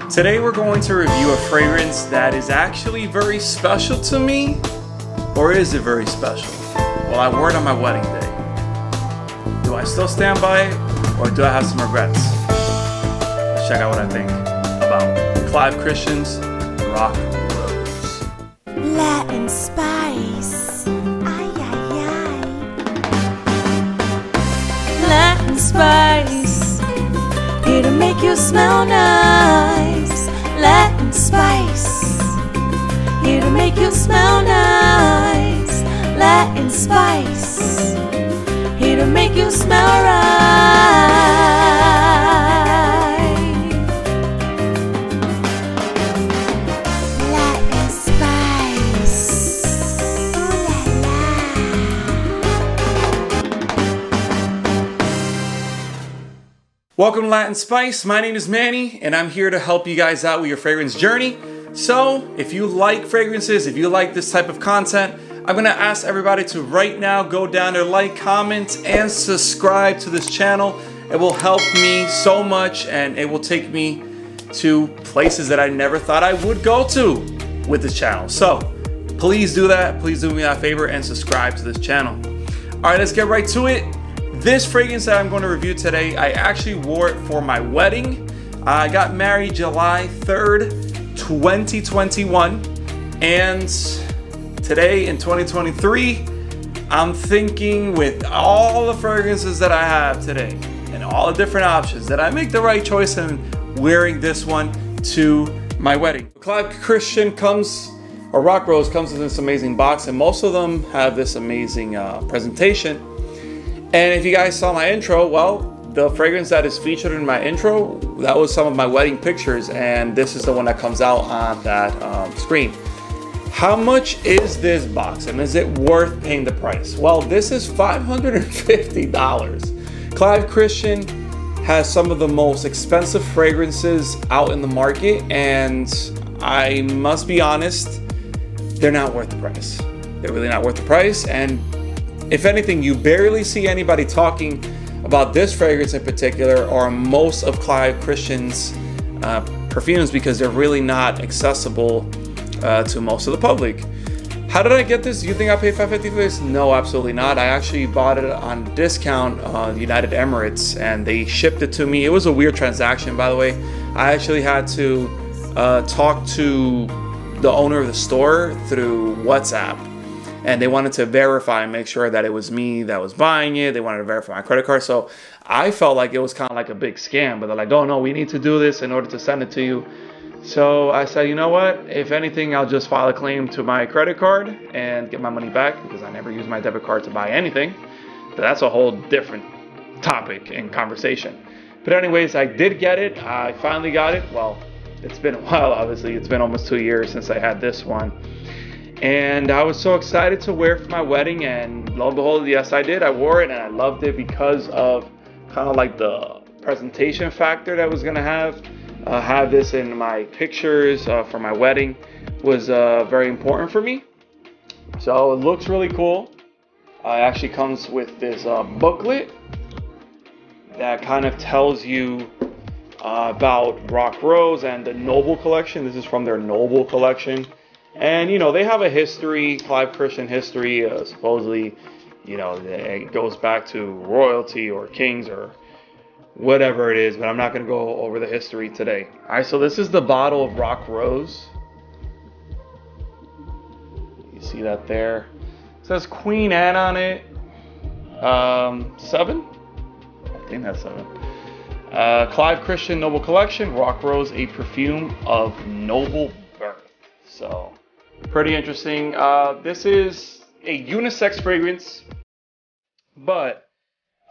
Today we're going to review a fragrance that is actually very special to me. Or is it very special? Well, I wore it on my wedding day. Do I still stand by it, or do I have some regrets? Let's check out what I think about Clive Christian's Rock Rose. Latin spice. Ay, ay, ay. Latin spice. Here to make you smell nice. Latin spice. Here to make you smell nice. Latin spice. Here to make you smell right. Latin spice. Ooh la la. Welcome to Latin Spice. My name is Manny, and I'm here to help you guys out with your fragrance journey. So, if you like fragrances, if you like this type of content, I'm gonna ask everybody to right now go down there, like, comment, and subscribe to this channel. It will help me so much, and it will take me to places that I never thought I would go to with this channel. So, please do that. Please do me that favor and subscribe to this channel. All right, let's get right to it. This fragrance that I'm going to review today, I actually wore it for my wedding. I got married July 3rd, 2021, and today in 2023, I'm thinking with all the fragrances that I have today and all the different options that I make the right choice in wearing this one to my wedding. Clive Christian Rock Rose comes in this amazing box, and most of them have this amazing presentation. And if you guys saw my intro, well, the fragrance that is featured in my intro, that was some of my wedding pictures, and this is the one that comes out on that screen. How much is this box, and is it worth paying the price? Well, this is $550. Clive Christian has some of the most expensive fragrances out in the market, and I must be honest, they're not worth the price. They're really not worth the price, and if anything, you barely see anybody talking about this fragrance in particular, or most of Clive Christian's perfumes, because they're really not accessible to most of the public. How did I get this? Do you think I paid $550 for this? No, absolutely not. I actually bought it on discount on United Emirates, and they shipped it to me. It was a weird transaction, by the way. I actually had to talk to the owner of the store through WhatsApp. And they wanted to verify and make sure that it was me that was buying it. They wanted to verify my credit card. So I felt like it was kind of like a big scam. But they're like, oh no, we need to do this in order to send it to you. So I said, you know what? If anything, I'll just file a claim to my credit card and get my money back, because I never use my debit card to buy anything. But that's a whole different topic and conversation. But anyways, I did get it. I finally got it. Well, it's been a while, obviously. It's been almost 2 years since I had this one. And I was so excited to wear it for my wedding, and lo and behold, yes, I did. I wore it, and I loved it because of kind of like the presentation factor that I was going to have this in my pictures for my wedding was very important for me. So it looks really cool. It actually comes with this booklet that kind of tells you about Rock Rose and the Noble collection. This is from their Noble collection. And, you know, they have a history, Clive Christian history, supposedly, you know, it goes back to royalty or kings or whatever it is, but I'm not going to go over the history today. All right, so this is the bottle of Rock Rose. You see that there? It says Queen Anne on it. 7? I think that's 7. Clive Christian Noble Collection, Rock Rose, a perfume of noble birth. So pretty interesting. This is a unisex fragrance, but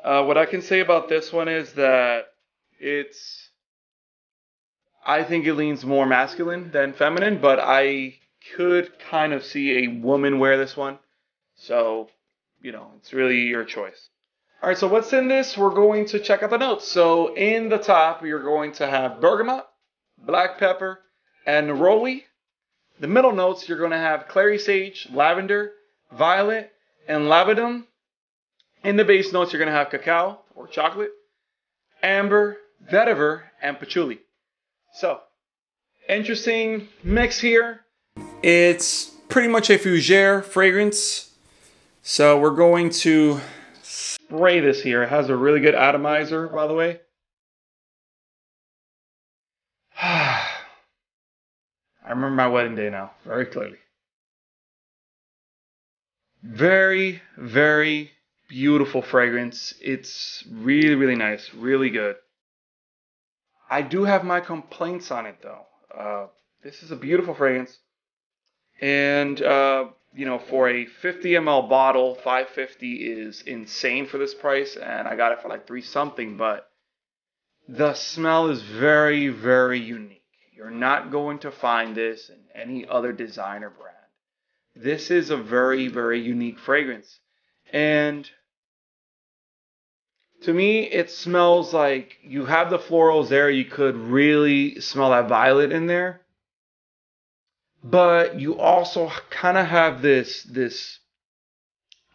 what I can say about this one is that I think it leans more masculine than feminine, but I could kind of see a woman wear this one. So, you know, it's really your choice. All right, so what's in this? We're going to check out the notes. So in the top, you're going to have bergamot, black pepper, and neroli. The middle notes, you're going to have clary sage, lavender, violet, and labdanum. In the base notes, you're going to have cacao or chocolate, amber, vetiver, and patchouli. So, interesting mix here. It's pretty much a fougere fragrance. So we're going to spray this here. It has a really good atomizer, by the way. I remember my wedding day now, very clearly. Very, very beautiful fragrance. It's really, really nice, really good. I do have my complaints on it though. This is a beautiful fragrance. And, you know, for a 50 ml bottle, $5.50 is insane for this price. And I got it for like $3 something, but the smell is very, very unique. You're not going to find this in any other designer brand. This is a very, very unique fragrance. And to me, it smells like you have the florals there. You could really smell that violet in there. But you also kind of have this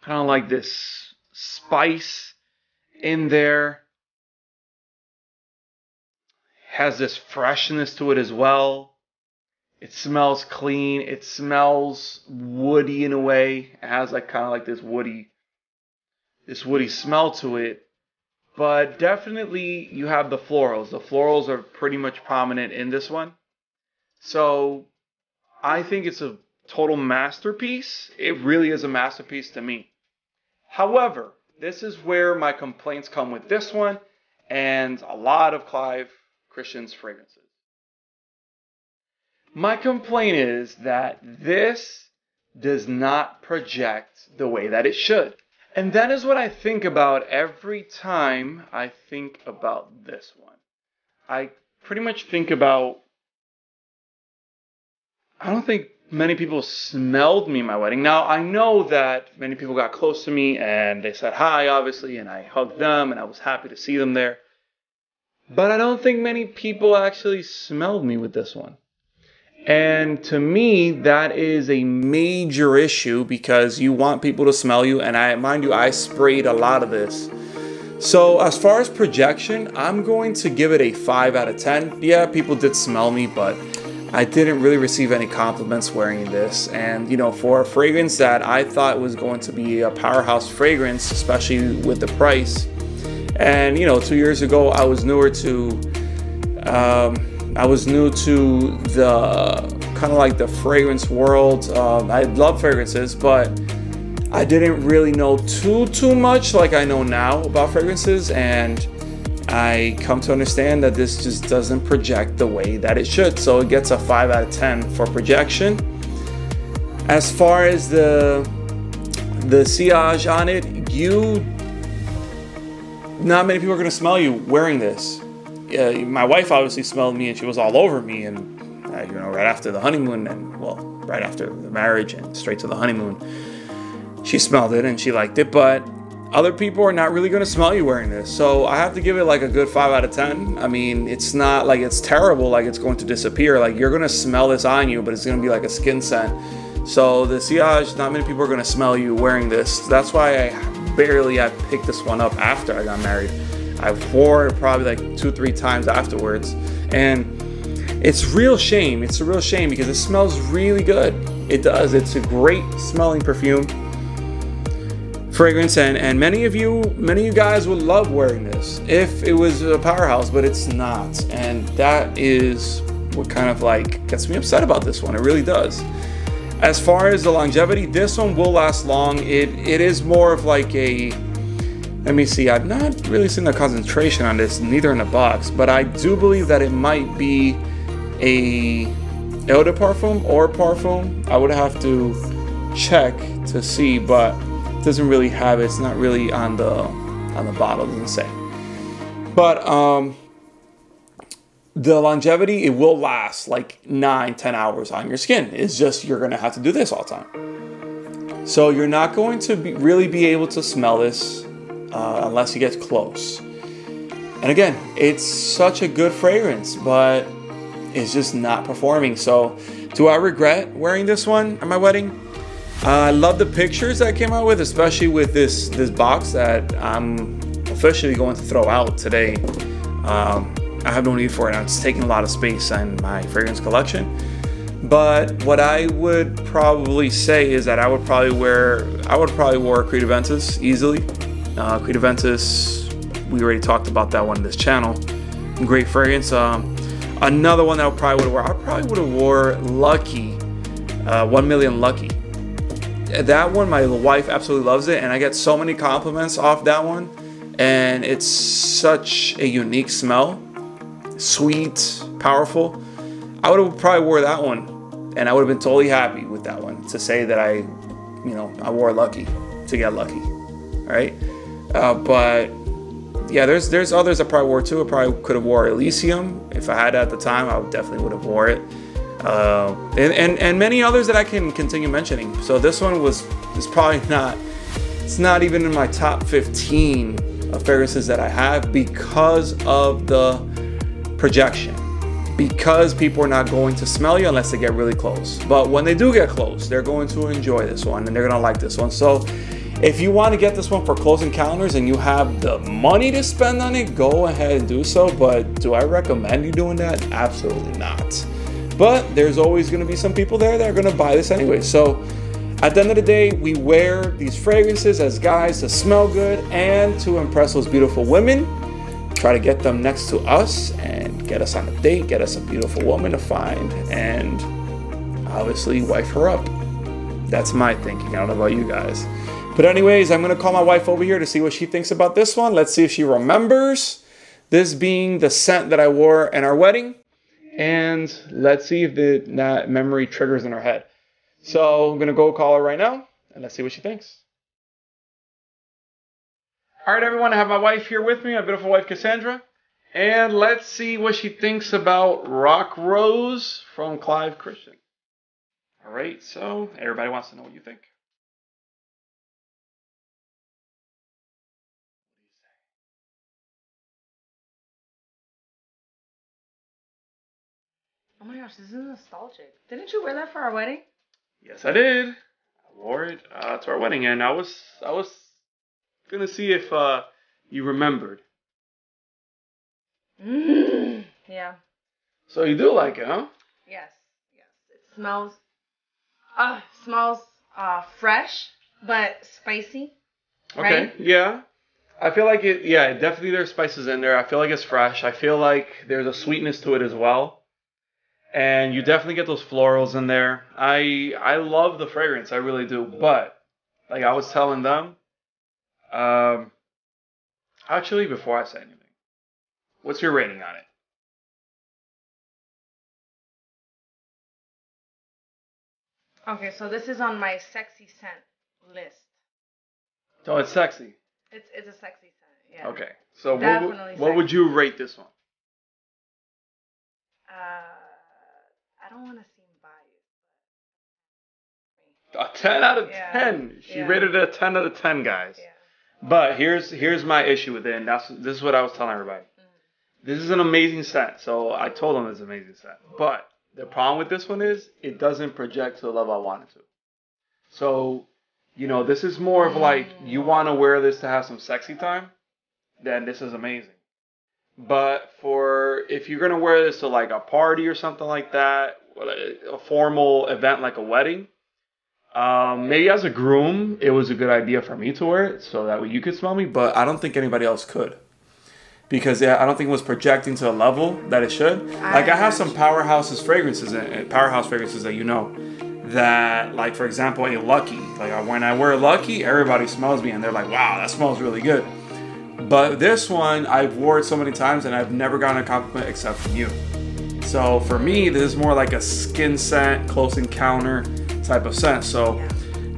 kind of like this spice in there. Has this freshness to it as well. It smells clean. It smells woody in a way. It has like kind of like this woody smell to it. But definitely you have the florals. The florals are pretty much prominent in this one. So I think it's a total masterpiece. It really is a masterpiece to me. However, this is where my complaints come with this one and a lot of Clive Christian's fragrances. My complaint is that this does not project the way that it should. And that is what I think about every time I think about this one. I pretty much think about, I don't think many people smelled me at my wedding. Now, I know that many people got close to me and they said hi, obviously, and I hugged them and I was happy to see them there. But I don't think many people actually smelled me with this one. And to me, that is a major issue because you want people to smell you. And mind you, I sprayed a lot of this. So as far as projection, I'm going to give it a 5 out of 10. Yeah, people did smell me, but I didn't really receive any compliments wearing this. And, you know, for a fragrance that I thought was going to be a powerhouse fragrance, especially with the price. And, you know, 2 years ago, I was new to the kind of like the fragrance world. I love fragrances, but I didn't really know too much like I know now about fragrances. And I come to understand that this just doesn't project the way that it should. So it gets a 5 out of 10 for projection. As far as the sillage on it, not many people are going to smell you wearing this. My wife obviously smelled me and she was all over me, and you know, right after the honeymoon, and well, right after the marriage and straight to the honeymoon, she smelled it and she liked it. But other people are not really going to smell you wearing this, so I have to give it like a good 5 out of 10. I mean, it's not like it's terrible, like it's going to disappear. Like you're going to smell this on you, but it's going to be like a skin scent. So the sillage, not many people are going to smell you wearing this. That's why I picked this one up after I got married. I wore it probably like 2-3 times afterwards, and it's real shame. It's a real shame because it smells really good. It does. It's a great smelling perfume, fragrance, and many of you guys would love wearing this if it was a powerhouse, but it's not, and that is what kind of like gets me upset about this one. It really does. As far as the longevity, this one will last long. It is more of like a, let me see, I've not really seen the concentration on this, neither in the box, but I do believe that it might be a eau de parfum or parfum. I would have to check to see, but it doesn't really have it. It's not really on the bottle, it doesn't say. But the longevity, it will last like 9-10 hours on your skin. It's just you're gonna have to do this all the time. So you're not going to really be able to smell this unless you get close. And again, it's such a good fragrance, but it's just not performing. So do I regret wearing this one at my wedding? I love the pictures that I came out with, especially with this box that I'm officially going to throw out today. I have no need for it. It's taking a lot of space in my fragrance collection. But what I would probably say is that I would probably wear Creed Aventus easily. Creed Aventus, we already talked about that one in this channel. Great fragrance. Another one that I probably would have wore Lucky, 1 Million Lucky. That one, my wife absolutely loves it, and I get so many compliments off that one. And it's such a unique smell, sweet, powerful. I would have probably wore that one, and I would have been totally happy with that one to say that I wore Lucky to get lucky, all right? But yeah, there's others I probably wore too. I probably could have wore Elysium if I had it at the time. I definitely would have wore it, and many others that I can continue mentioning. So this one is probably not. It's not even in my top 15 of fragrances that I have because of the projection. Because people are not going to smell you unless they get really close. But when they do get close, they're going to enjoy this one and they're gonna like this one. So if you want to get this one for close encounters and you have the money to spend on it, go ahead and do so. But do I recommend you doing that? Absolutely not. But there's always gonna be some people there that are gonna buy this anyway. So at the end of the day, we wear these fragrances as guys to smell good and to impress those beautiful women. Try to get them next to us and get us on a date, get us a beautiful woman to find, and obviously wife her up. That's my thinking. I don't know about you guys. But anyways, I'm gonna call my wife over here to see what she thinks about this one. Let's see if she remembers this being the scent that I wore in our wedding. And let's see if that memory triggers in her head. So I'm gonna go call her right now and let's see what she thinks. All right, everyone, I have my wife here with me, my beautiful wife, Cassandra. And let's see what she thinks about Rock Rose from Clive Christian. All right, so everybody wants to know what you think. Oh my gosh, this is nostalgic. Didn't you wear that for our wedding? Yes, I did. I wore it to our wedding, and I was gonna see if you remembered. Yeah. So you do like it, huh? Yes. It smells fresh, but spicy. Okay, right? yeah. I feel like it, yeah, definitely there's spices in there. I feel like it's fresh. I feel like there's a sweetness to it as well. And you definitely get those florals in there. I love the fragrance, I really do. But, like I was telling them, actually, before I say anything, what's your rating on it? Okay, so this is on my sexy scent list. Oh, it's sexy. It's a sexy scent, yeah. Okay, so Definitely what would you rate this one? I don't want to seem biased. A 10 out of 10. She rated it a 10 out of 10, guys. Yeah. But here's my issue with it, and this is what I was telling everybody. This is an amazing scent, so I told them it's an amazing scent. But the problem with this one is it doesn't project to the level I want it to. So, this is more of like you want to wear this to have some sexy time, then this is amazing. But if you're going to wear this to like a party or something like that, a formal event like a wedding, maybe as a groom, it was a good idea for me to wear it so that way you could smell me, but I don't think anybody else could. Because I don't think it was projecting to a level that it should. Like I have some powerhouse fragrances that you know. That, like for example, a Lucky. Like when I wear Lucky, everybody smells me and they're like, wow, that smells really good. But this one, I've worn it so many times and I've never gotten a compliment except from you. So for me, this is more like a skin scent, close encounter type of scent. So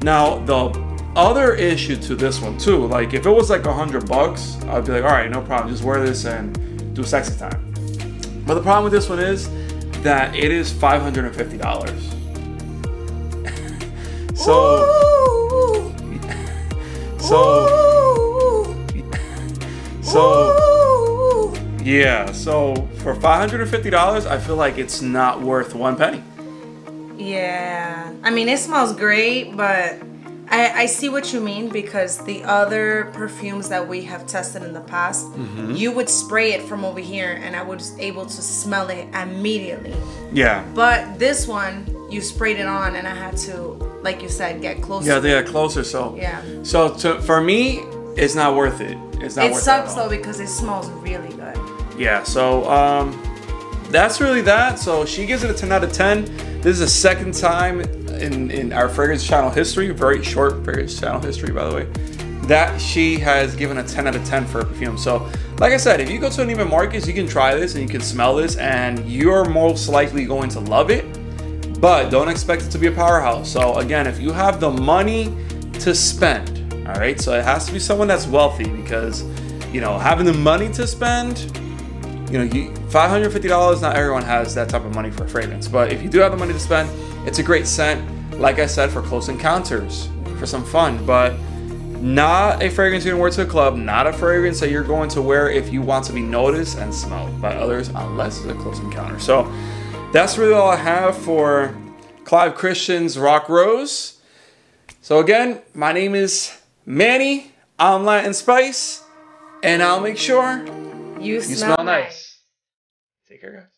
now the other issue to this one too, like if it was like $100, I'd be like, all right, no problem, just wear this and do sexy time. But the problem with this one is that it is $550. So for $550, I feel like it's not worth one penny. Yeah, I mean it smells great, but I see what you mean, because the other perfumes that we have tested in the past, you would spray it from over here and I was able to smell it immediately. Yeah. But this one, you sprayed it on and I had to, like you said, get closer. Yeah, they got closer. So yeah. So for me, it's not worth it. It's not worth it. It sucks though because it smells really good. Yeah. So that's really that. So she gives it a 10 out of 10. This is the second time in our fragrance channel history, very short fragrance channel history, by the way, that she has given a 10 out of 10 for a perfume. So, like I said, if you go to an Neiman Marcus, you can try this and you can smell this, and you're most likely going to love it. But don't expect it to be a powerhouse. So again, if you have the money to spend, all right, so it has to be someone that's wealthy, because you know, having the money to spend, you know, $550, not everyone has that type of money for a fragrance. But if you do have the money to spend, it's a great scent, like I said, for close encounters, for some fun, but not a fragrance you're gonna wear to a club, not a fragrance that you're going to wear if you want to be noticed and smelled by others, unless it's a close encounter. So that's really all I have for Clive Christian's Rock Rose. So again, my name is Manny, I'm Latin Spice, and I'll make sure you smell nice. Take care, guys.